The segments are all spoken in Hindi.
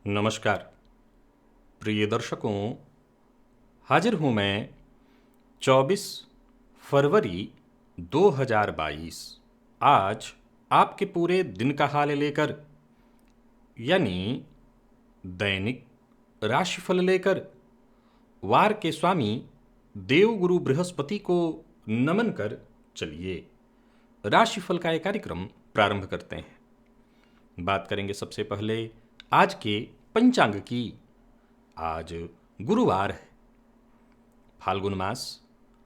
नमस्कार प्रिय दर्शकों। हाजिर हूँ मैं 24 फरवरी 2022 आज आपके पूरे दिन का हाल लेकर, यानी दैनिक राशिफल लेकर वार के स्वामी देवगुरु बृहस्पति को नमन कर चलिए राशिफल का एक कार्यक्रम प्रारंभ करते हैं। बात करेंगे सबसे पहले आज के पंचांग की। आज गुरुवार है, फाल्गुन मास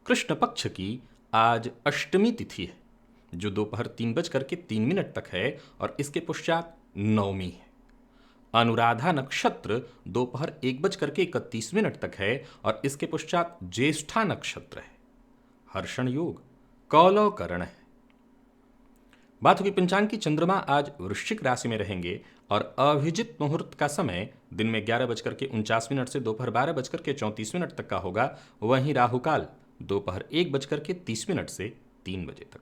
कृष्ण पक्ष की आज अष्टमी तिथि है, जो दोपहर 3:03 तक है और इसके पश्चात नवमी है। अनुराधा नक्षत्र दोपहर 1:31 तक है और इसके पश्चात ज्येष्ठा नक्षत्र है। हर्षण योग कौलव करण है। बात होगी पंचांग की। चंद्रमा आज वृश्चिक राशि में रहेंगे और अभिजित मुहूर्त का समय दिन में 11:49 से दोपहर 12:34 तक का होगा। वहीं राहुकाल दोपहर 1:30 से 3 बजे तक।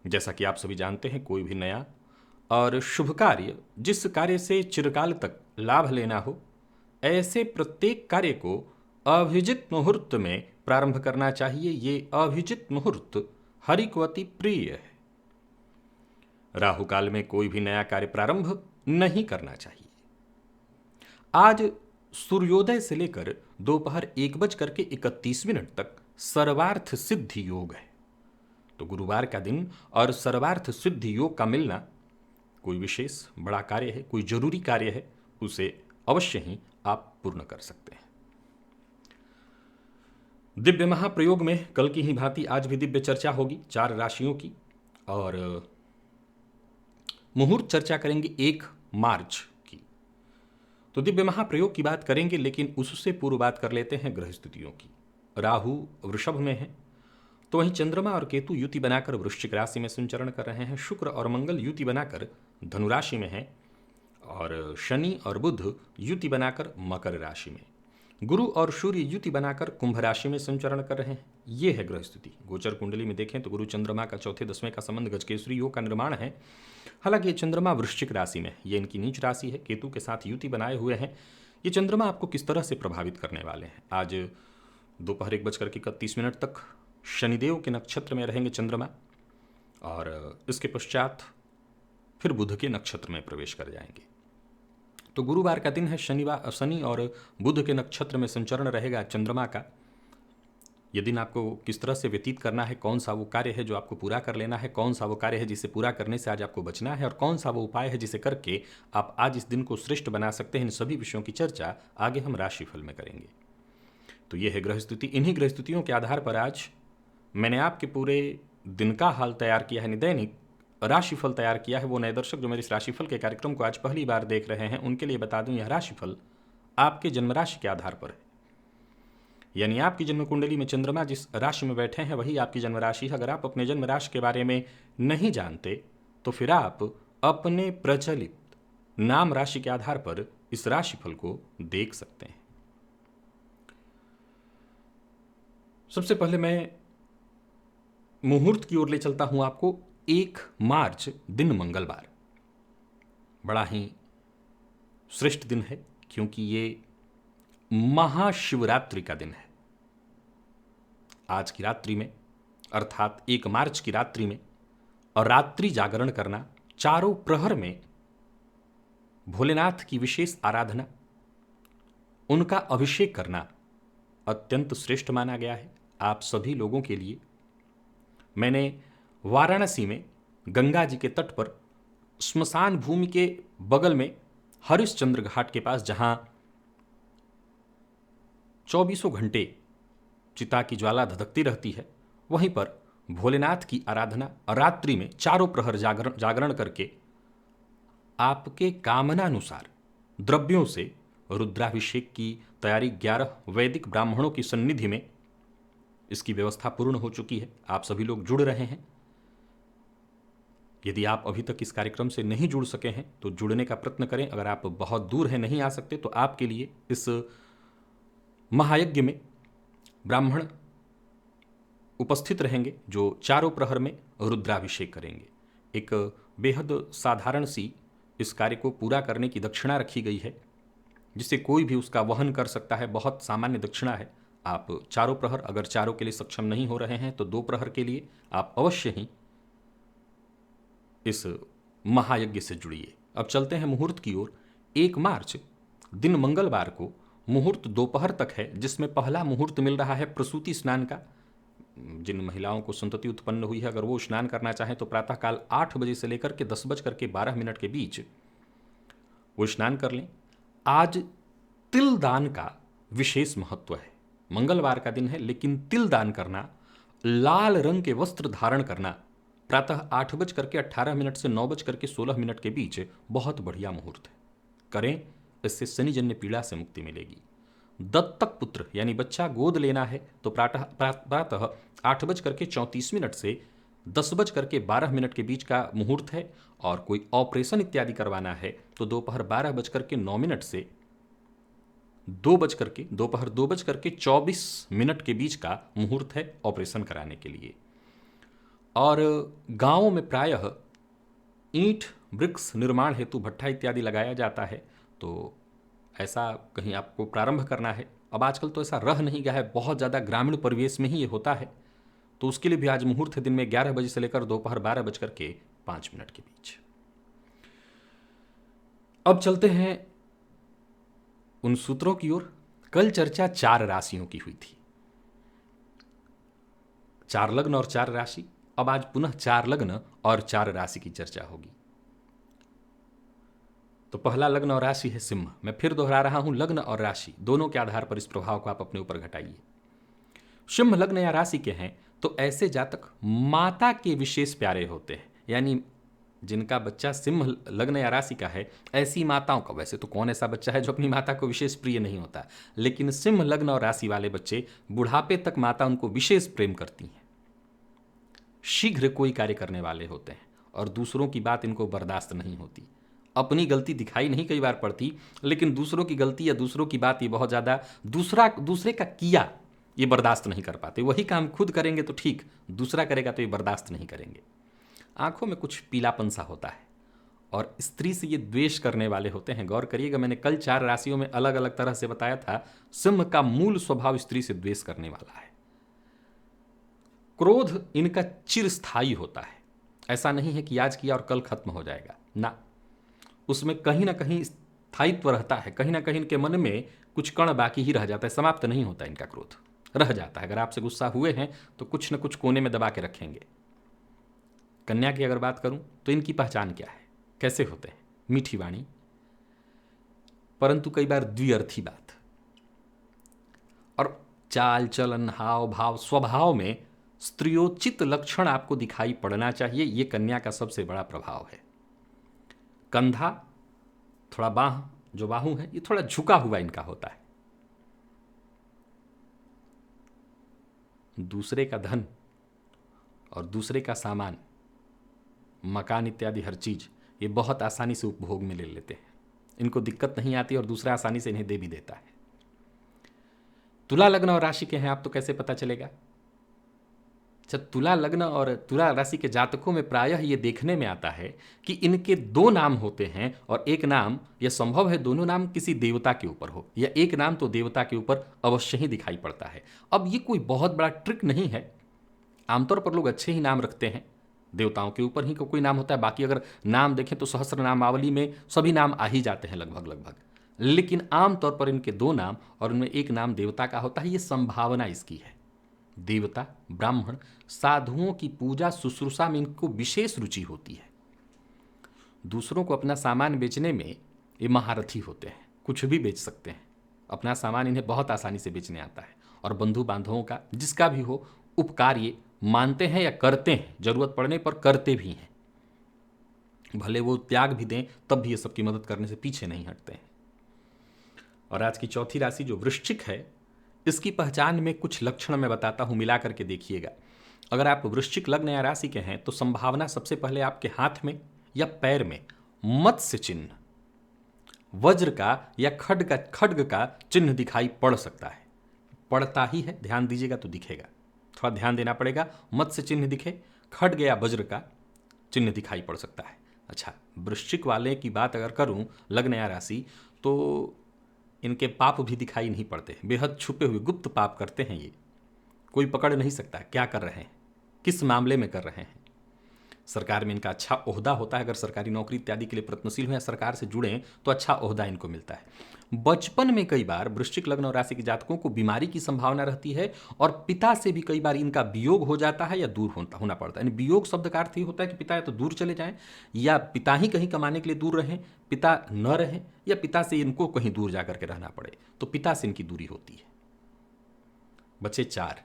जैसा कि आप सभी जानते हैं, कोई भी नया और शुभ कार्य, जिस कार्य से चिरकाल तक लाभ लेना हो, ऐसे प्रत्येक कार्य को अभिजित मुहूर्त में प्रारंभ करना चाहिए। ये अभिजित मुहूर्त हरि को अति प्रिय है। राहु काल में कोई भी नया कार्य प्रारंभ नहीं करना चाहिए। आज सूर्योदय से लेकर दोपहर 1:31 तक सर्वार्थ सिद्धि योग है। तो गुरुवार का दिन और सर्वार्थ सिद्धि योग का मिलना कोई विशेष बड़ा कार्य है, कोई जरूरी कार्य है, उसे अवश्य ही आप पूर्ण कर सकते हैं। दिव्य महाप्रयोग में कल की ही भांति आज भी दिव्य चर्चा होगी 4 राशियों की, और मुहूर्त चर्चा करेंगे 1 मार्च की। तो दिव्य महाप्रयोग की बात करेंगे, लेकिन उससे पूर्व बात कर लेते हैं ग्रह स्थितियों की। राहु वृषभ में है, तो वहीं चंद्रमा और केतु युति बनाकर वृश्चिक राशि में संचरण कर रहे हैं। शुक्र और मंगल युति बनाकर धनु राशि में है और शनि और बुध युति बनाकर मकर राशि में। गुरु और सूर्य युति बनाकर कुंभ राशि में संचरण कर रहे हैं। ये है ग्रह स्थिति। गोचर कुंडली में देखें तो गुरु चंद्रमा का चौथे 10वें का संबंध गजकेसरी योग का निर्माण है। हालांकि ये चंद्रमा वृश्चिक राशि में, ये इनकी नीच राशि है, केतु के साथ युति बनाए हुए हैं। ये चंद्रमा आपको किस तरह से प्रभावित करने वाले हैं? आज दोपहर 1:31 तक शनिदेव के नक्षत्र में रहेंगे चंद्रमा, और इसके पश्चात फिर बुध के नक्षत्र में प्रवेश कर जाएंगे। तो गुरुवार का दिन है, शनि और बुध के नक्षत्र में संचरण रहेगा चंद्रमा का। ये दिन आपको किस तरह से व्यतीत करना है, कौन सा वो कार्य है जो आपको पूरा कर लेना है, कौन सा वो कार्य है जिसे पूरा करने से आज आपको बचना है, और कौन सा वो उपाय है जिसे करके आप आज इस दिन को श्रेष्ठ बना सकते हैं, इन सभी विषयों की चर्चा आगे हम राशिफल में करेंगे। तो ये है ग्रह स्थिति। इन्हीं ग्रह स्थितियों के आधार पर आज मैंने आपके पूरे दिन का हाल तैयार किया है, दैनिक राशिफल तैयार किया है। वो नए दर्शक जो मेरे इस राशिफल के कार्यक्रम को आज पहली बार देख रहे हैं, उनके लिए बता दूं, यह राशिफल आपके जन्म राशि के आधार पर है। यानी आपकी जन्म कुंडली में चंद्रमा जिस राशि में बैठे हैं वही आपकी जन्म राशि है। अगर आप अपने जन्म राशि के बारे में नहीं जानते तो फिर आप अपने प्रचलित नाम राशि के आधार पर इस राशिफल को देख सकते हैं। सबसे पहले मैं मुहूर्त की ओर ले चलता हूं आपको। 1 मार्च दिन मंगलवार बड़ा ही श्रेष्ठ दिन है, क्योंकि ये महाशिवरात्रि का दिन है। आज की रात्रि में, अर्थात 1 मार्च की रात्रि में, और रात्रि जागरण करना, चारों प्रहर में भोलेनाथ की विशेष आराधना, उनका अभिषेक करना अत्यंत श्रेष्ठ माना गया है। आप सभी लोगों के लिए मैंने वाराणसी में गंगा जी के तट पर श्मशान भूमि के बगल में हरिश्चंद्र घाट के पास, जहां 24 घंटे चिता की ज्वाला धधकती रहती है, वहीं पर भोलेनाथ की आराधना रात्रि में चारों प्रहर जागरण करके आपके कामनानुसार द्रव्यों से रुद्राभिषेक की तैयारी 11 वैदिक ब्राह्मणों की सन्निधि में इसकी व्यवस्था पूर्ण हो चुकी है। आप सभी लोग जुड़ रहे हैं। यदि आप अभी तक इस कार्यक्रम से नहीं जुड़ सके हैं तो जुड़ने का प्रयत्न करें। अगर आप बहुत दूर हैं, नहीं आ सकते, तो आपके लिए इस महायज्ञ में ब्राह्मण उपस्थित रहेंगे जो चारों प्रहर में रुद्राभिषेक करेंगे। एक बेहद साधारण सी इस कार्य को पूरा करने की दक्षिणा रखी गई है, जिसे कोई भी उसका वहन कर सकता है। बहुत सामान्य दक्षिणा है। आप चारों प्रहर, अगर चारों के लिए सक्षम नहीं हो रहे हैं तो 2 प्रहर के लिए आप अवश्य ही इस महायज्ञ से जुड़िए। अब चलते हैं मुहूर्त की ओर। 1 मार्च दिन मंगलवार को मुहूर्त दोपहर तक है, जिसमें पहला मुहूर्त मिल रहा है प्रसूति स्नान का। जिन महिलाओं को संतति उत्पन्न हुई है, अगर वो स्नान करना चाहें तो प्रातःकाल 8 बजे से लेकर के 10:12 के बीच वो स्नान कर लें। आज तिल दान का विशेष महत्व है। मंगलवार का दिन है, लेकिन तिल दान करना, लाल रंग के वस्त्र धारण करना प्रातः 8:18 से 9:16 के बीच बहुत बढ़िया मुहूर्त है। करें, इससे शनिजन्य पीड़ा से मुक्ति मिलेगी। दत्तक पुत्र यानी बच्चा गोद लेना है तो प्रातः 8:34 से 10:12 के बीच का मुहूर्त है। और कोई ऑपरेशन इत्यादि करवाना है तो दोपहर 12:09 से दोपहर 2:24 के बीच का मुहूर्त है ऑपरेशन कराने के लिए। और गांवों में प्रायः ईंट वृक्ष निर्माण हेतु भट्ठा इत्यादि लगाया जाता है, तो ऐसा कहीं आपको प्रारंभ करना है। अब आजकल तो ऐसा रह नहीं गया है, बहुत ज़्यादा ग्रामीण परिवेश में ही ये होता है, तो उसके लिए भी आज मुहूर्त है दिन में 11 बजे से लेकर दोपहर 12:05 के बीच। अब चलते हैं उन सूत्रों की ओर। कल चर्चा 4 राशियों की हुई थी, 4 लग्न और 4 राशि। अब आज पुनः 4 लग्न और 4 राशि की चर्चा होगी। तो पहला लग्न और राशि है सिंह। मैं फिर दोहरा रहा हूं, लग्न और राशि दोनों के आधार पर इस प्रभाव को आप अपने ऊपर घटाइए। सिंह लग्न या राशि के हैं तो ऐसे जातक माता के विशेष प्यारे होते हैं, यानी जिनका बच्चा सिंह लग्न या राशि का है, ऐसी माताओं का, वैसे तो कौन ऐसा बच्चा है जो अपनी माता को विशेष प्रिय नहीं होता, लेकिन सिंह लग्न और राशि वाले बच्चे बुढ़ापे तक माता उनको विशेष प्रेम करती हैं। शीघ्र कोई कार्य करने वाले होते हैं और दूसरों की बात इनको बर्दाश्त नहीं होती। अपनी गलती दिखाई नहीं कई बार पड़ती, लेकिन दूसरों की गलती या दूसरों की बात ये बहुत ज़्यादा, दूसरे का किया ये बर्दाश्त नहीं कर पाते। वही काम खुद करेंगे तो ठीक, दूसरा करेगा तो ये बर्दाश्त नहीं करेंगे। आंखों में कुछ पीलापन सा होता है और स्त्री से ये द्वेष करने वाले होते हैं। गौर करिएगा, मैंने कल 4 राशियों में अलग अलग तरह से बताया था। सिंह का मूल स्वभाव स्त्री से द्वेष करने वाला है। क्रोध इनका चिरस्थायी होता है। ऐसा नहीं है कि आज किया और कल खत्म हो जाएगा, ना, उसमें कहीं ना कहीं स्थायित्व रहता है। कहीं ना कहीं इनके मन में कुछ कण बाकी ही रह जाता है, समाप्त नहीं होता। इनका क्रोध रह जाता है। अगर आपसे गुस्सा हुए हैं तो कुछ न कुछ कोने में दबा के रखेंगे। कन्या की अगर बात करूं तो इनकी पहचान क्या है, कैसे होते हैं? मीठी वाणी, परंतु कई बार द्विअर्थी बात, और चाल चलन, हाव भाव, स्वभाव में स्त्रियोचित लक्षण आपको दिखाई पड़ना चाहिए। यह कन्या का सबसे बड़ा प्रभाव है। कंधा, थोड़ा बाहू है, ये थोड़ा झुका हुआ इनका होता है। दूसरे का धन और दूसरे का सामान, मकान इत्यादि हर चीज, ये बहुत आसानी से उपभोग में ले लेते हैं। इनको दिक्कत नहीं आती और दूसरा आसानी से इन्हें दे भी देता है। तुला लग्न और राशि के हैं आप तो कैसे पता चलेगा? जब तुला लग्न और तुला राशि के जातकों में प्रायः ये देखने में आता है कि इनके 2 नाम होते हैं और एक नाम, यह संभव है दोनों नाम किसी देवता के ऊपर हो, या एक नाम तो देवता के ऊपर अवश्य ही दिखाई पड़ता है। अब ये कोई बहुत बड़ा ट्रिक नहीं है। आमतौर पर लोग अच्छे ही नाम रखते हैं, देवताओं के ऊपर ही कोई नाम होता है। बाकी अगर नाम देखें तो सहस्र नामावली में सभी नाम आ ही जाते हैं लगभग। लेकिन आमतौर पर इनके 2 नाम और उनमें एक नाम देवता का होता है। ये संभावना इसकी है। देवता, ब्राह्मण, साधुओं की पूजा शुश्रूषा में इनको विशेष रुचि होती है। दूसरों को अपना सामान बेचने में ये महारथी होते हैं, कुछ भी बेच सकते हैं। अपना सामान इन्हें बहुत आसानी से बेचने आता है। और बंधु बांधवों का, जिसका भी हो, उपकार ये मानते हैं या करते हैं, जरूरत पड़ने पर करते भी हैं। भले वो त्याग भी दें तब भी ये सबकी मदद करने से पीछे नहीं हटते हैं। और आज की चौथी राशि जो वृश्चिक है, इसकी पहचान में कुछ लक्षण मैं बताता हूं, मिला करके देखिएगा। अगर आप वृश्चिक लग्न या राशि के हैं तो संभावना सबसे पहले आपके हाथ में या पैर में मत्स्य चिन्ह, वज्र का या खड्ग का चिन्ह दिखाई पड़ सकता है। पड़ता ही है, ध्यान दीजिएगा तो दिखेगा, थोड़ा ध्यान देना पड़ेगा। मत्स्य चिन्ह दिखे, खड्ग या वज्र का चिन्ह दिखाई पड़ सकता है। अच्छा, वृश्चिक वाले की बात अगर करूं, लग्न या राशि, तो इनके पाप भी दिखाई नहीं पड़ते, बेहद छुपे हुए गुप्त पाप करते हैं ये। कोई पकड़ नहीं सकता क्या कर रहे हैं, किस मामले में कर रहे हैं। सरकार में इनका अच्छा ओहदा होता है, अगर सरकारी नौकरी इत्यादि के लिए प्रयत्नशील हुए या सरकार से जुड़े तो अच्छा ओहदा इनको मिलता है। बचपन में कई बार वृश्चिक लग्न और राशि के जातकों को बीमारी की संभावना रहती है, और पिता से भी कई बार इनका वियोग हो जाता है या दूर होना पड़ता है। यानी वियोग शब्द का अर्थ ही होता है कि पिता या तो दूर चले जाएं, या पिता ही कहीं कमाने के लिए दूर रहें, पिता न रहें, या पिता से इनको कहीं दूर जाकर के रहना पड़े, तो पिता से इनकी दूरी होती है। बचे 4,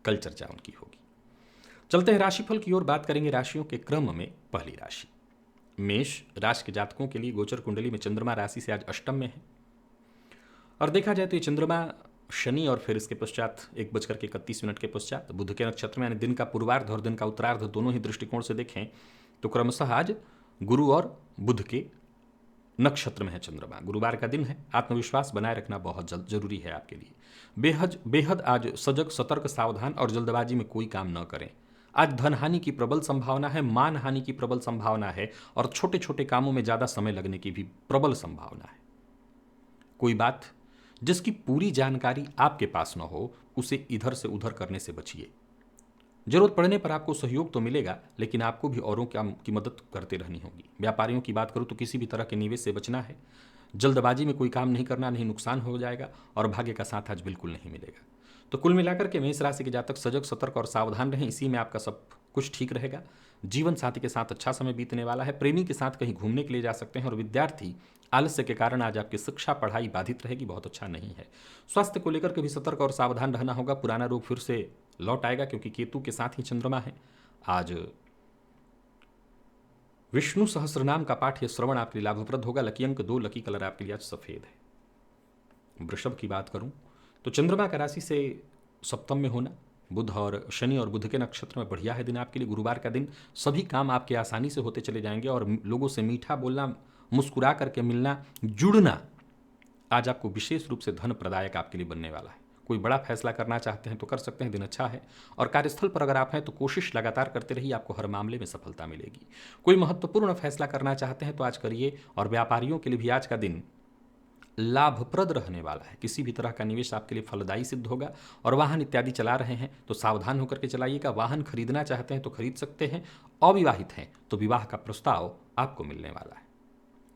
कल चर्चा उनकी होगी। चलते हैं राशिफल की ओर, बात करेंगे राशियों के क्रम में। पहली राशि मेष राशि के जातकों के लिए गोचर कुंडली में चंद्रमा राशि से आज अष्टम में है, और देखा जाए तो ये चंद्रमा शनि और फिर इसके पश्चात 1:31 के पश्चात बुध के नक्षत्र में, यानी दिन का पूर्वार्ध और दिन का उत्तरार्ध दोनों ही दृष्टिकोण से देखें तो क्रमशः आज गुरु और बुध के नक्षत्र में है चंद्रमा। गुरुवार का दिन है, आत्मविश्वास बनाए रखना बहुत जरूरी है आपके लिए। बेहद बेहद आज सजग, सतर्क, सावधान और जल्दबाजी में कोई काम न करें। आज धन हानि की प्रबल संभावना है, मान हानि की प्रबल संभावना है, और छोटे छोटे कामों में ज्यादा समय लगने की भी प्रबल संभावना है। कोई बात जिसकी पूरी जानकारी आपके पास न हो, उसे इधर से उधर करने से बचिए। जरूरत पड़ने पर आपको सहयोग तो मिलेगा, लेकिन आपको भी औरों की मदद करते रहनी होगी। व्यापारियों की बात करूं तो किसी भी तरह के निवेश से बचना है, जल्दबाजी में कोई काम नहीं करना, नहीं नुकसान हो जाएगा, और भाग्य का साथ आज बिल्कुल नहीं मिलेगा। तो कुल मिलाकर के मेष राशि के जातक सजग, सतर्क और सावधान रहें, इसी में आपका सब कुछ ठीक रहेगा। जीवन साथी के साथ अच्छा समय बीतने वाला है, प्रेमी के साथ कहीं घूमने के लिए जा सकते हैं, और विद्यार्थी आलस्य के कारण आज आपकी शिक्षा पढ़ाई बाधित रहेगी, बहुत अच्छा नहीं है। स्वास्थ्य को लेकर के भी सतर्क और सावधान रहना होगा, पुराना रोग फिर से लौट आएगा, क्योंकि केतु के साथ ही चंद्रमा है। आज विष्णु सहस्रनाम का पाठ या श्रवण आपके लिए लाभप्रद होगा। लकी अंक 2, लकी कलर आपके लिए आज सफेद है। वृषभ की बात करूं तो चंद्रमा का राशि से सप्तम में होना, बुध और शनि और बुध के नक्षत्र में बढ़िया है दिन आपके लिए। गुरुवार का दिन सभी काम आपके आसानी से होते चले जाएंगे, और लोगों से मीठा बोलना, मुस्कुरा करके मिलना, जुड़ना आज आपको विशेष रूप से धन प्रदायक आपके लिए बनने वाला है। कोई बड़ा फैसला करना चाहते हैं तो कर सकते हैं, दिन अच्छा है। और कार्यस्थल पर अगर आप हैं तो कोशिश लगातार करते रहिए, आपको हर मामले में सफलता मिलेगी। कोई महत्वपूर्ण फैसला करना चाहते हैं तो आज करिए, और व्यापारियों के लिए भी आज का दिन लाभप्रद रहने वाला है। किसी भी तरह का निवेश आपके लिए फलदायी सिद्ध होगा, और वाहन इत्यादि चला रहे हैं तो सावधान होकर के चलाइएगा। वाहन खरीदना चाहते हैं तो खरीद सकते हैं, अविवाहित हैं तो विवाह का प्रस्ताव आपको मिलने वाला है,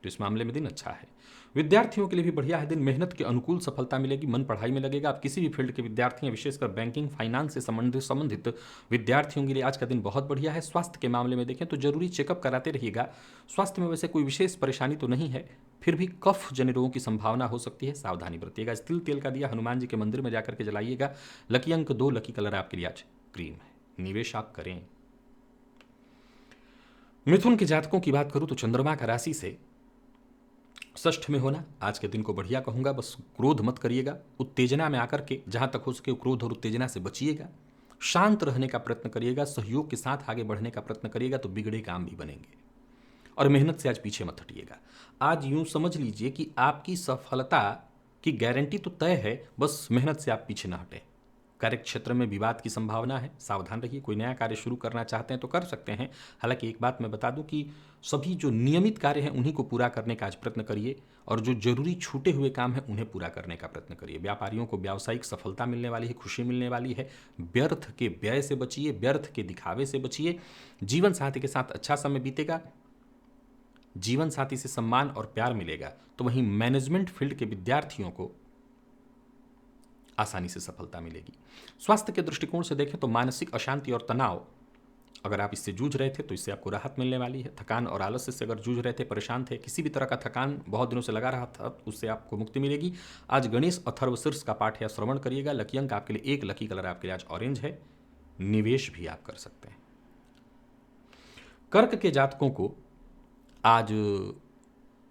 तो इस मामले में दिन अच्छा है। विद्यार्थियों के लिए भी बढ़िया है दिन, मेहनत के अनुकूल सफलता मिलेगी, मन पढ़ाई में लगेगा। आप किसी भी फील्ड के विद्यार्थी हैं, विशेषकर बैंकिंग फाइनेंस से संबंधित विद्यार्थियों के लिए आज का दिन बहुत बढ़िया है। स्वास्थ्य के मामले में देखें तो जरूरी चेकअप कराते रहिएगा। स्वास्थ्य में वैसे कोई विशेष परेशानी तो नहीं है, फिर भी कफ जन्य रोगों की संभावना हो सकती है, सावधानी बरतिएगा। तिल तेल का दिया हनुमान जी के मंदिर में जाकर के जलाइएगा। लकी अंक 2, लकी कलर आपके लिए आज क्रीम है। निवेश आप करें। मिथुन के जातकों की बात करूं तो चंद्रमा का राशि से षष्ठ में होना आज के दिन को बढ़िया कहूंगा। बस क्रोध मत करिएगा, उत्तेजना में आकर के जहां तक हो सके क्रोध और उत्तेजना से बचिएगा। शांत रहने का प्रयत्न करिएगा, सहयोग के साथ आगे बढ़ने का प्रयत्न करिएगा, तो बिगड़े काम भी बनेंगे। और मेहनत से आज पीछे मत हटिएगा। आज यूं समझ लीजिए कि आपकी सफलता की गारंटी तो तय है, बस मेहनत से आप पीछे ना हटें। कार्य क्षेत्र में विवाद की संभावना है, सावधान रहिए। कोई नया कार्य शुरू करना चाहते हैं तो कर सकते हैं। हालांकि एक बात मैं बता दूं कि सभी जो नियमित कार्य हैं उन्हीं को पूरा करने का आज प्रयत्न करिए, और जो जरूरी छूटे हुए काम हैं उन्हें पूरा करने का प्रयत्न करिए। व्यापारियों को व्यावसायिक सफलता मिलने वाली है, खुशी मिलने वाली है। व्यर्थ के व्यय से बचिए, व्यर्थ के दिखावे से बचिए। जीवन साथी के साथ अच्छा समय बीतेगा, जीवन साथी से सम्मान और प्यार मिलेगा। तो वहीं मैनेजमेंट फील्ड के विद्यार्थियों को आसानी से सफलता मिलेगी। स्वास्थ्य के दृष्टिकोण से देखें तो मानसिक अशांति और तनाव, अगर आप इससे जूझ रहे थे तो इससे आपको राहत मिलने वाली है। थकान और आलस्य से अगर जूझ रहे थे, परेशान थे, किसी भी तरह का थकान बहुत दिनों से लगा रहा था, उससे आपको मुक्ति मिलेगी। आज गणेश अथर्वशीर्ष का पाठ या श्रवण करिएगा। लकी अंक आपके लिए 1, लकी कलर आपके लिए आज ऑरेंज है। निवेश भी आप कर सकते हैं। कर्क के जातकों को आज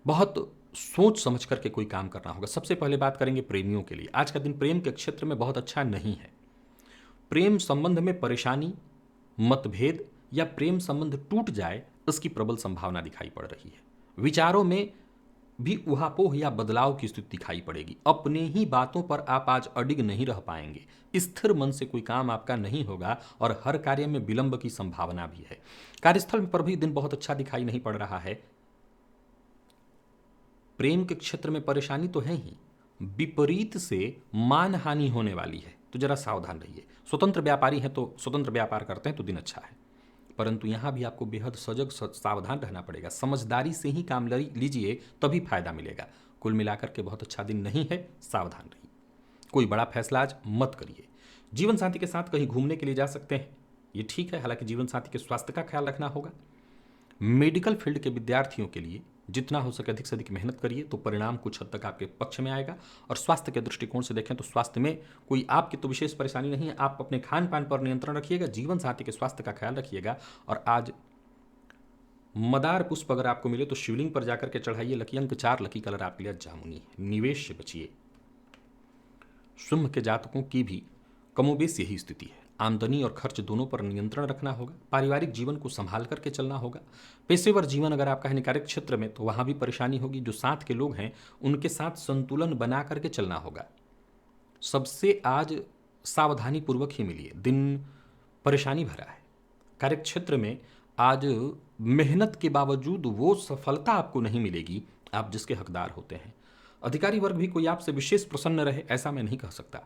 बहुत सोच समझ करके कोई काम करना होगा। सबसे पहले बात करेंगे प्रेमियों के लिए। आज का दिन प्रेम के क्षेत्र में बहुत अच्छा नहीं है। प्रेम संबंध में परेशानी, मतभेद या प्रेम संबंध टूट जाए, इसकी प्रबल संभावना दिखाई पड़ रही है। विचारों में भी ऊहापोह या बदलाव की स्थिति दिखाई पड़ेगी। अपने ही बातों पर आप आज अडिग नहीं रह पाएंगे। स्थिर मन से कोई काम आपका नहीं होगा और हर कार्य में विलंब की संभावना भी है। कार्यस्थल पर भी दिन बहुत अच्छा दिखाई नहीं पड़ रहा है। प्रेम के क्षेत्र में परेशानी तो है ही, विपरीत से मानहानि होने वाली है, तो जरा सावधान रहिए। स्वतंत्र व्यापारी हैं तो स्वतंत्र व्यापार करते हैं तो दिन अच्छा है, परंतु यहां भी आपको बेहद सजग सावधान रहना पड़ेगा। समझदारी से ही काम लीजिए, तभी फायदा मिलेगा। कुल मिलाकर के बहुत अच्छा दिन नहीं है, सावधान रहिए। कोई बड़ा फैसला आज मत करिए। जीवन साथी के साथ कहीं घूमने के लिए जा सकते हैं, ये ठीक है, हालांकि जीवन साथी के स्वास्थ्य का ख्याल रखना होगा। मेडिकल फील्ड के विद्यार्थियों के लिए जितना हो सके अधिक से अधिक मेहनत करिए तो परिणाम कुछ हद तक आपके पक्ष में आएगा। और स्वास्थ्य के दृष्टिकोण से देखें तो स्वास्थ्य में कोई आपकी तो विशेष परेशानी नहीं है। आप अपने खान पान पर नियंत्रण रखिएगा, जीवन साथी के स्वास्थ्य का ख्याल रखिएगा। और आज मदार पुष्प अगर आपको मिले तो शिवलिंग पर जाकर के चढ़ाइए। लकी अंक 4, लकी कलर आपके लिए जामुनी है। निवेश से बचिए। सिंह के जातकों की भी कमोबेश यही स्थिति है। आमदनी और खर्च दोनों पर नियंत्रण रखना होगा। पारिवारिक जीवन को संभाल करके चलना होगा। पेशेवर जीवन अगर आपका है निकायक क्षेत्र में तो वहां भी परेशानी होगी। जो साथ के लोग हैं उनके साथ संतुलन बना करके चलना होगा। सबसे आज सावधानी पूर्वक ही मिलिए, दिन परेशानी भरा है। कार्य क्षेत्र में आज मेहनत के बावजूद वो सफलता आपको नहीं मिलेगी आप जिसके हकदार होते हैं। अधिकारी वर्ग भी कोई आपसे विशेष प्रसन्न रहे ऐसा मैं नहीं कह सकता।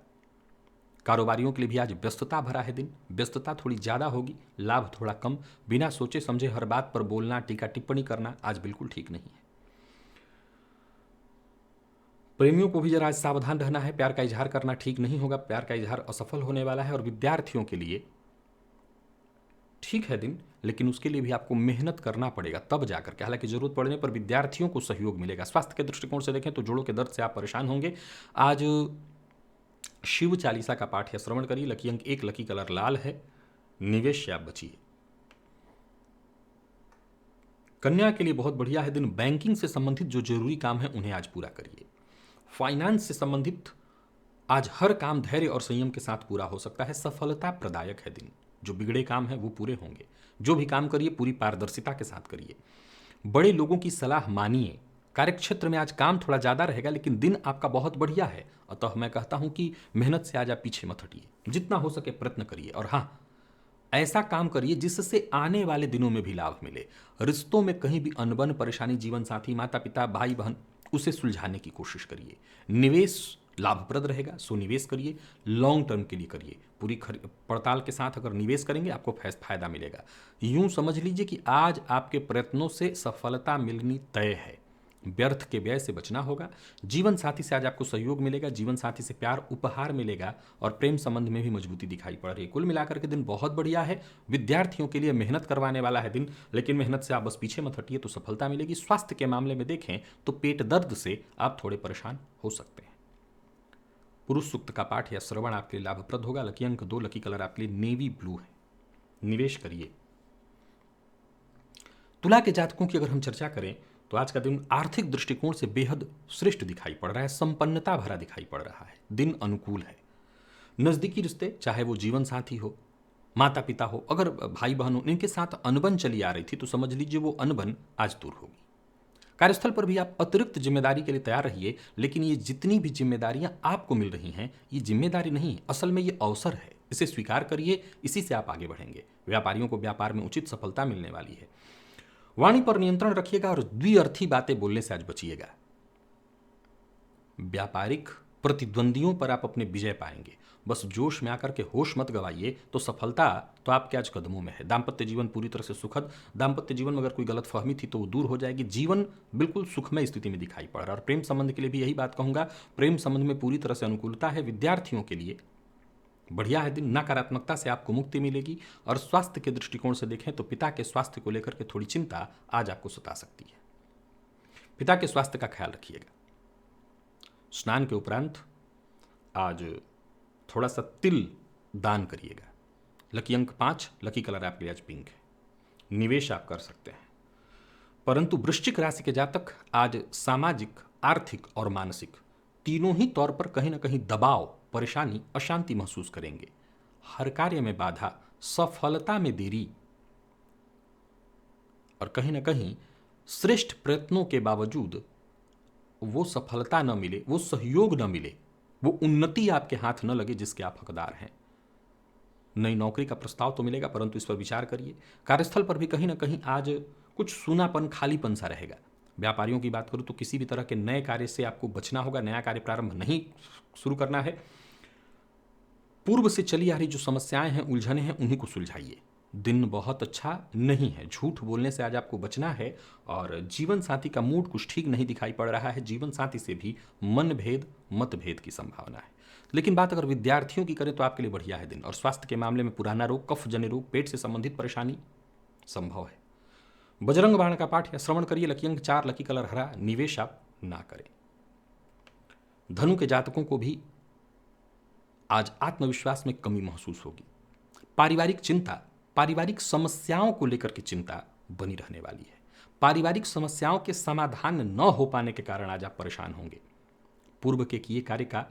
कारोबारियों के लिए भी आज व्यस्तता भरा है दिन। व्यस्तता थोड़ी ज्यादा होगी, लाभ थोड़ा कम। बिना सोचे समझे हर बात पर बोलना, टीका टिप्पणी करना आज बिल्कुल ठीक नहीं है। प्रेमियों को भी जरा आज सावधान रहना है। प्यार का इजहार करना ठीक नहीं होगा, प्यार का इजहार असफल होने वाला है। और विद्यार्थियों के लिए ठीक है दिन, लेकिन उसके लिए भी आपको मेहनत करना पड़ेगा तब जाकर के। हालांकि जरूरत पड़ने पर विद्यार्थियों को सहयोग मिलेगा। स्वास्थ्य के दृष्टिकोण से देखें तो जोड़ों के दर्द से आप परेशान होंगे। आज शिव चालीसा का पाठ या श्रवण करिए। लकी अंक 1, लकी कलर लाल है। निवेश से आप बचिए। कन्या के लिए बहुत बढ़िया है दिन। बैंकिंग से संबंधित जो जरूरी काम है उन्हें आज पूरा करिए। फाइनेंस से संबंधित आज हर काम धैर्य और संयम के साथ पूरा हो सकता है। सफलता प्रदायक है दिन। जो बिगड़े काम है वो पूरे होंगे। जो भी काम करिए पूरी पारदर्शिता के साथ करिए। बड़े लोगों की सलाह मानिए। कार्यक्षेत्र में आज काम थोड़ा ज्यादा रहेगा, लेकिन दिन आपका बहुत बढ़िया है। अतः मैं कहता हूं कि मेहनत से आज आप पीछे मत हटिए। जितना हो सके प्रयत्न करिए। और हाँ, ऐसा काम करिए जिससे आने वाले दिनों में भी लाभ मिले। रिश्तों में कहीं भी अनबन, परेशानी, जीवन साथी, माता पिता, भाई बहन, उसे सुलझाने की कोशिश करिए। निवेश लाभप्रद रहेगा, सो निवेश करिए। लॉन्ग टर्म के लिए करिए। पूरी पड़ताल के साथ अगर निवेश करेंगे आपको फायदा मिलेगा। यूं समझ लीजिए कि आज आपके प्रयत्नों से सफलता मिलनी तय है। व्यर्थ के व्यय से बचना होगा। जीवन साथी से आज आपको सहयोग मिलेगा। जीवन साथी से प्यार उपहार मिलेगा। और प्रेम संबंध में भी मजबूती दिखाई पड़ रही है। कुल मिलाकर के दिन बहुत बढ़िया है। विद्यार्थियों के लिए मेहनत करवाने वाला है दिन, लेकिन मेहनत से आप बस पीछे मत हटिए तो सफलता मिलेगी। स्वास्थ्य के मामले में देखें तो पेट दर्द से आप थोड़े परेशान हो सकते हैं। पुरुष सूक्त का पाठ या श्रवण आपके लिए लाभप्रद होगा। लकी अंक 2, लकी कलर आपके लिए नेवी ब्लू है। निवेश करिए। तुला के जातकों की अगर हम चर्चा करें तो आज का दिन आर्थिक दृष्टिकोण से बेहद श्रेष्ठ दिखाई पड़ रहा है। संपन्नता भरा दिखाई पड़ रहा है। दिन अनुकूल है। नजदीकी रिश्ते, चाहे वो जीवन साथी हो, माता पिता हो, अगर भाई बहन हो, इनके साथ अनबन चली आ रही थी तो समझ लीजिए वो अनबन आज दूर होगी। कार्यस्थल पर भी आप अतिरिक्त जिम्मेदारी के लिए तैयार रहिए। लेकिन ये जितनी भी जिम्मेदारियां आपको मिल रही हैं ये जिम्मेदारी नहीं है, असल में ये अवसर है। इसे स्वीकार करिए, इसी से आप आगे बढ़ेंगे। व्यापारियों को व्यापार में उचित सफलता मिलने वाली है। वाणी पर नियंत्रण रखिएगा और द्विअर्थी बातें बोलने से आज बचिएगा। व्यापारिक प्रतिद्वंदियों पर आप अपने विजय पाएंगे। बस जोश में आकर के होश मत गवाइए तो सफलता तो आपके आज कदमों में है। दाम्पत्य जीवन पूरी तरह से सुखद। दाम्पत्य जीवन में अगर कोई गलत फहमी थी तो वो दूर हो जाएगी। जीवन बिल्कुल सुखमय स्थिति में दिखाई पड़ रहा है। और प्रेम संबंध के लिए भी यही बात कहूंगा, प्रेम संबंध में पूरी तरह से अनुकूलता है। विद्यार्थियों के लिए बढ़िया है दिन। नकारात्मकता से आपको मुक्ति मिलेगी। और स्वास्थ्य के दृष्टिकोण से देखें तो पिता के स्वास्थ्य को लेकर के थोड़ी चिंता आज आपको सता सकती है। पिता के स्वास्थ्य का ख्याल रखिएगा। स्नान के उपरांत आज थोड़ा सा तिल दान करिएगा। लकी अंक 5, लकी कलर आपके लिए आज पिंक है। निवेश आप कर सकते हैं। परंतु वृश्चिक राशि के जातक आज सामाजिक, आर्थिक और मानसिक तीनों ही तौर पर कहीं ना कहीं दबाव, परेशानी, अशांति महसूस करेंगे। हर कार्य में बाधा, सफलता में देरी और कहीं ना कहीं श्रेष्ठ प्रयत्नों के बावजूद वो सफलता न मिले, वो सहयोग न मिले, वो उन्नति आपके हाथ न लगे जिसके आप हकदार हैं। नई नौकरी का प्रस्ताव तो मिलेगा, परंतु इस पर विचार करिए। कार्यस्थल पर भी कहीं ना कहीं आज कुछ सूनापन, खालीपन सा रहेगा। व्यापारियों की बात करूं तो किसी भी तरह के नए कार्य से आपको बचना होगा, नया कार्य प्रारंभ नहीं शुरू करना है। पूर्व से चली आ रही जो समस्याएं हैं, उलझने हैं, उन्हीं को सुलझाइए। दिन बहुत अच्छा नहीं है, झूठ बोलने से आज आपको बचना है। और जीवन साथी का मूड कुछ ठीक नहीं दिखाई पड़ रहा है, जीवन साथी से भी मनभेद, मतभेद की संभावना है। लेकिन बात अगर विद्यार्थियों की करें तो आपके लिए बढ़िया है दिन। और स्वास्थ्य के मामले में पुराना रोग, कफ जन्य रोग, पेट से संबंधित परेशानी संभव है। बजरंग बाण का पाठ या श्रवण करिए। लकी अंक 4, लकी कलर हरा, निवेश आप ना करें। धनु के जातकों को भी आज आत्मविश्वास में कमी महसूस होगी। पारिवारिक चिंता, पारिवारिक समस्याओं को लेकर के चिंता बनी रहने वाली है। पारिवारिक समस्याओं के समाधान न हो पाने के कारण आज आप परेशान होंगे। पूर्व के किए कार्य का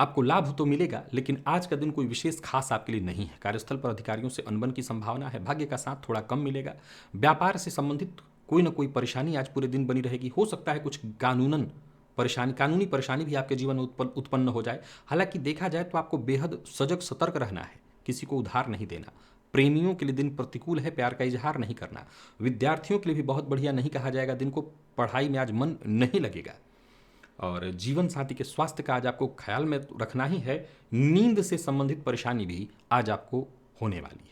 आपको लाभ तो मिलेगा, लेकिन आज का दिन कोई विशेष खास आपके लिए नहीं है। कार्यस्थल पर अधिकारियों से अनबन की संभावना है। भाग्य का साथ थोड़ा कम मिलेगा। व्यापार से संबंधित कोई ना कोई परेशानी आज पूरे दिन बनी रहेगी। हो सकता है कुछ कानूनी परेशानी भी आपके जीवन में उत्पन्न हो जाए। हालांकि देखा जाए तो आपको बेहद सजग सतर्क रहना है, किसी को उधार नहीं देना। प्रेमियों के लिए दिन प्रतिकूल है, प्यार का इजहार नहीं करना। विद्यार्थियों के लिए भी बहुत बढ़िया नहीं कहा जाएगा, दिन को पढ़ाई में आज मन नहीं लगेगा। और जीवन साथी के स्वास्थ्य का आज आपको ख्याल में रखना ही है। नींद से संबंधित परेशानी भी आज आपको होने वाली है।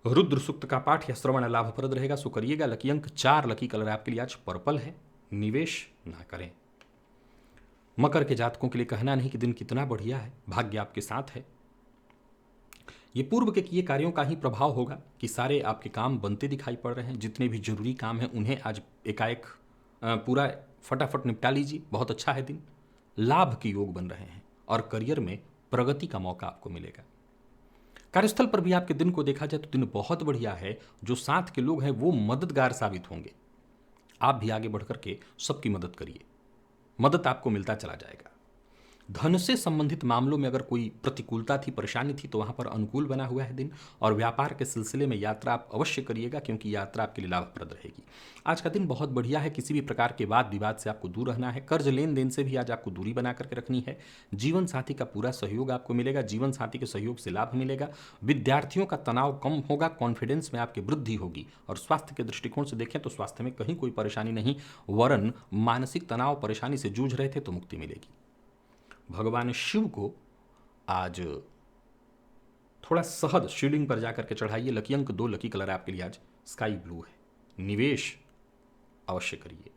रुद्र सूक्त का पाठ या श्रवण लाभप्रद रहेगा, सो करिएगा। लकी अंक 4, लकी कलर आपके लिए आज पर्पल है, निवेश ना करें। मकर के जातकों के लिए कहना नहीं कि दिन कितना बढ़िया है, भाग्य आपके साथ है। ये पूर्व के किए कार्यों का ही प्रभाव होगा कि सारे आपके काम बनते दिखाई पड़ रहे हैं। जितने भी जरूरी काम हैं उन्हें आज एकाएक पूरा फटाफट निपटा लीजिए। बहुत अच्छा है दिन, लाभ के योग बन रहे हैं और करियर में प्रगति का मौका आपको मिलेगा। कार्यस्थल पर भी आपके दिन को देखा जाए तो दिन बहुत बढ़िया है। जो साथ के लोग हैं वो मददगार साबित होंगे। आप भी आगे बढ़कर के सबकी मदद करिए, मदद आपको मिलता चला जाएगा। धन से संबंधित मामलों में अगर कोई प्रतिकूलता थी, परेशानी थी, तो वहां पर अनुकूल बना हुआ है दिन। और व्यापार के सिलसिले में यात्रा आप अवश्य करिएगा, क्योंकि यात्रा आपके लिए लाभप्रद रहेगी। आज का दिन बहुत बढ़िया है। किसी भी प्रकार के वाद विवाद से आपको दूर रहना है। कर्ज लेन देन से भी आज आपको दूरी बना करके रखनी है। जीवन साथी का पूरा सहयोग आपको मिलेगा, जीवन साथी के सहयोग से लाभ मिलेगा। विद्यार्थियों का तनाव कम होगा, कॉन्फिडेंस में आपकी वृद्धि होगी। और स्वास्थ्य के दृष्टिकोण से देखें तो स्वास्थ्य में कहीं कोई परेशानी नहीं, वरन मानसिक तनाव परेशानी से जूझ रहे थे तो मुक्ति मिलेगी। भगवान शिव को आज थोड़ा शहद शिवलिंग पर जाकर के चढ़ाइए। लकी अंक 2, लकी कलर आपके लिए आज स्काई ब्लू है, निवेश अवश्य करिए।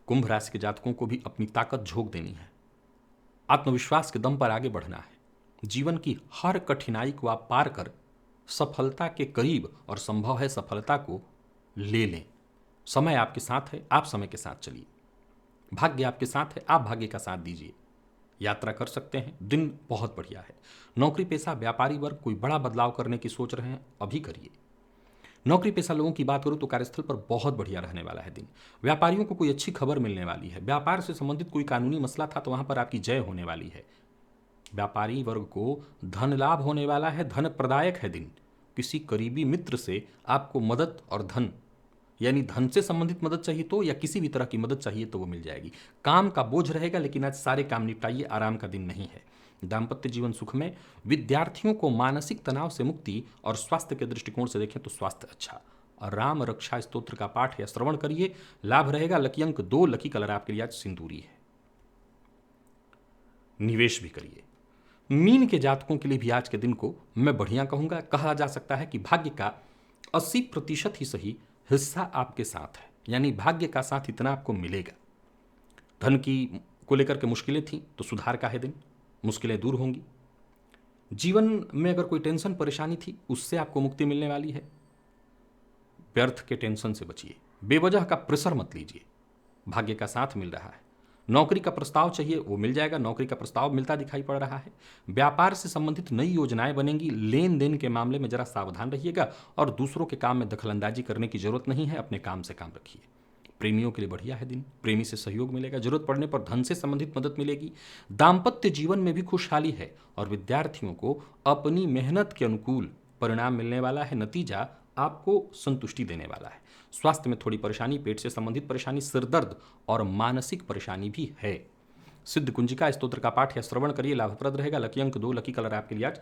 कुंभ राशि के जातकों को भी अपनी ताकत झोंक देनी है। आत्मविश्वास के दम पर आगे बढ़ना है। जीवन की हर कठिनाई को आप पार कर सफलता के करीब और संभव है सफलता को ले लें। समय आपके साथ है, आप समय के साथ चलिए। भाग्य आपके साथ है, आप भाग्य का साथ दीजिए। यात्रा कर सकते हैं, दिन बहुत बढ़िया है। नौकरी पेशा व्यापारी वर्ग कोई बड़ा बदलाव करने की सोच रहे हैं, अभी करिए। नौकरी पेशा लोगों की बात करूं तो कार्यस्थल पर बहुत बढ़िया रहने वाला है दिन। व्यापारियों को कोई अच्छी खबर मिलने वाली है। व्यापार से संबंधित कोई कानूनी मसला था तो वहां पर आपकी जय होने वाली है। व्यापारी वर्ग को धन लाभ होने वाला है, धन प्रदायक है दिन। किसी करीबी मित्र से आपको मदद और धन, यानी धन से संबंधित मदद चाहिए तो, या किसी भी तरह की मदद चाहिए तो वो मिल जाएगी। काम का बोझ रहेगा, लेकिन आज सारे काम निपटाइए, आराम का दिन नहीं है। दाम्पत्य जीवन सुख में। विद्यार्थियों को मानसिक तनाव से मुक्ति और स्वास्थ्य के दृष्टिकोण से देखें तो स्वास्थ्य अच्छा। और राम रक्षा स्तोत्र का पाठ या श्रवण करिए, लाभ रहेगा। लकी अंक 2, लकी कलर आपके लिए आज सिंदूरी है, निवेश भी करिए। मीन के जातकों के लिए भी आज के दिन को मैं बढ़िया कहूंगा। कहा जा सकता है कि भाग्य का 80% ही सही हिस्सा आपके साथ है, यानी भाग्य का साथ इतना आपको मिलेगा। धन की को लेकर के मुश्किलें थी तो सुधार का है दिन, मुश्किलें दूर होंगी। जीवन में अगर कोई टेंशन परेशानी थी उससे आपको मुक्ति मिलने वाली है। व्यर्थ के टेंशन से बचिए, बेवजह का प्रेशर मत लीजिए। भाग्य का साथ मिल रहा है। नौकरी का प्रस्ताव चाहिए वो मिल जाएगा, नौकरी का प्रस्ताव मिलता दिखाई पड़ रहा है। व्यापार से संबंधित नई योजनाएं बनेंगी। लेन देन के मामले में जरा सावधान रहिएगा और दूसरों के काम में दखलंदाजी करने की जरूरत नहीं है, अपने काम से काम रखिए। प्रेमियों के लिए बढ़िया है दिन, प्रेमी से सहयोग मिलेगा, जरूरत पड़ने पर धन से संबंधित मदद मिलेगी। दाम्पत्य जीवन में भी खुशहाली है और विद्यार्थियों को अपनी मेहनत के अनुकूल परिणाम मिलने वाला है। नतीजा आपको संतुष्टि देने वाला है। स्वास्थ्य में थोड़ी परेशानी, पेट से संबंधित परेशानी, सिर दर्द और मानसिक परेशानी भी है। सिद्ध कुंजिका स्तोत्र का पाठ या श्रवण करिए, लाभप्रद रहेगा। लकी अंक 2, लकी कलर आपके लिए आज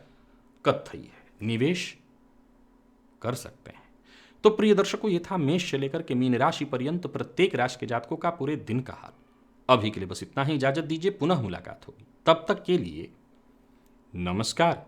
कत्थई है। निवेश कर सकते हैं। तो प्रिय दर्शकों, ये था मेष से लेकर के मीन राशि पर्यंत प्रत्येक राशि के जातकों का पूरे दिन का हाल। अभी के लिए बस इतना ही, इजाजत दीजिए, पुनः मुलाकात होगी। तब तक के लिए नमस्कार।